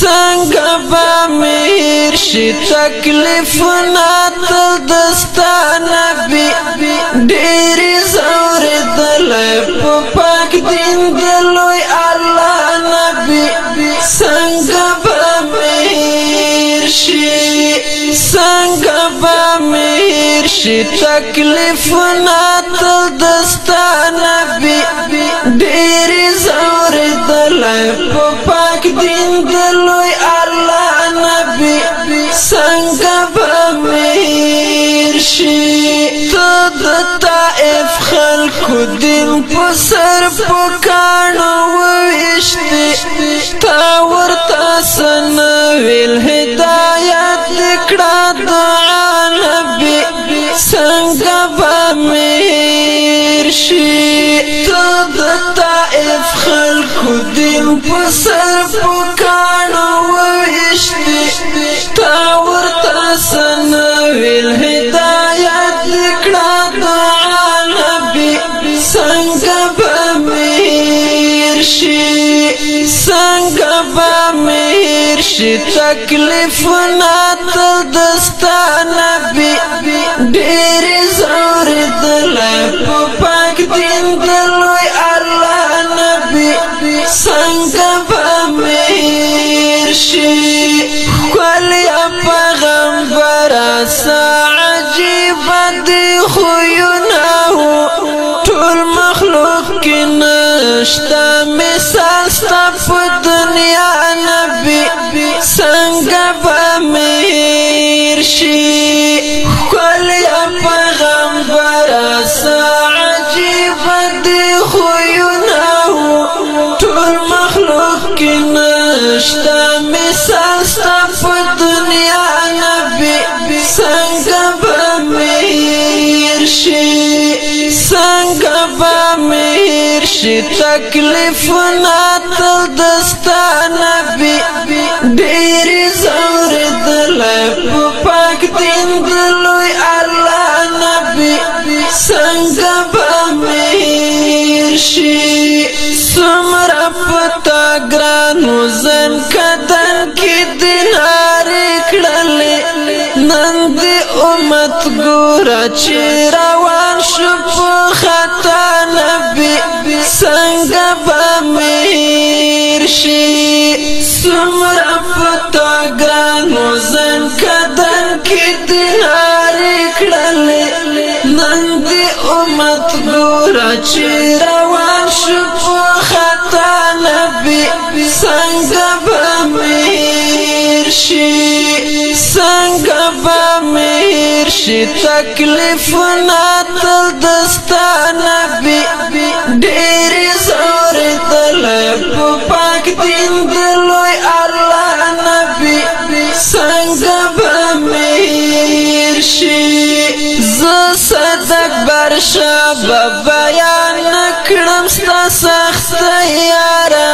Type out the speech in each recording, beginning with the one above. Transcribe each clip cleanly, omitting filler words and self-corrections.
څنګه به میر شي تکلیفونه تل دستا نبی ډېرې ځورېدلی په پاک دین د لوی الله نبی څنګه به میر شي څنګه به میر شي تکلیفونه تل دستا نبی ډېرې ځورېدلی په پاک دین د لوی الله نبی څنګه به میر شي ته د طائف خلکو دین په سر په کاڼو وویشتې تا ورته څه نه ویل هدایت دې کړه دعا نبي څنګه به میر شي ته د طائف خلکو دین په سر په کاڼو وویشتې تا ورته څه نه ویل هدایت دې کړه دعا نبي څنګه به میر شي څنګه به میر شي تکلیفونه تل دستا نبي ډېرې ځورېدلی په پاک دین د لوی الله نبي څنګه به میر شي ښکليه پیغمبره څه عجیبه دي خویونه ټول مخلوق کې نشته مثال ستا په دنیا نبي څنګه به میر شي ښکليه پیغمبره څه عجیبه دي خویونه ټول مخلوق کې نشته مثال ستا په دنیا نبي څنګه به میر شي څنګه به میر شي تکلیفونه تل دستا نبي ډېرې ځورېدلی په پاک دین د لوی الله نبي څنګه به میر شي څومره په تا ګرانو زن کدن کې دینارې کړلې نن دې امت ګوره چې روان شو په خطا نبي څنګه به میر شي څومره په تا ګرانو زن کدن کې دینارې کړلې نن دې امت ګوره چې روان شو په خطا نبي څنګه به میر شي څنګه به میر شي تکلیفونه تل دستا نبي ډېرې ځورېدلی په پاک دین د لوی الله نبي څنګه به میر شي زه صدق برشه به بیان کړم ستا سخته یاره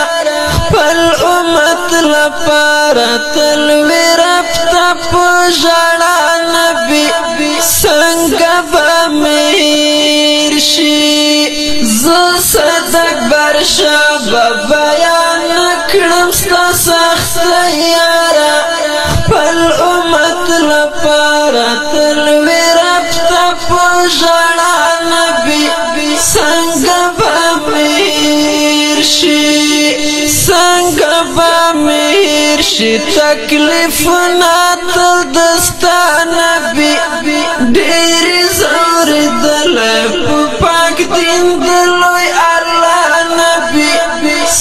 خپل امت لپاره تل وي رب ته په ژړا نبي څنګه به میر شي زه صدق برشه به بیان کړم ستا سخته یاره خپل امت لپاره تل وي رب ته په ژړا نبي څنګه به میر شي څنګه به میر شي تکلیفونه تل دستا نبي ډېرې ځورېدلی په پاک دین د لوی الله نبي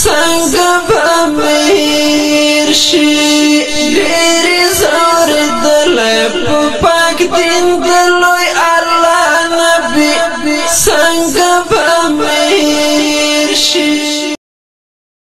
څنګه به میر شي ډېرې ځورېدلی په پاک دین د لوی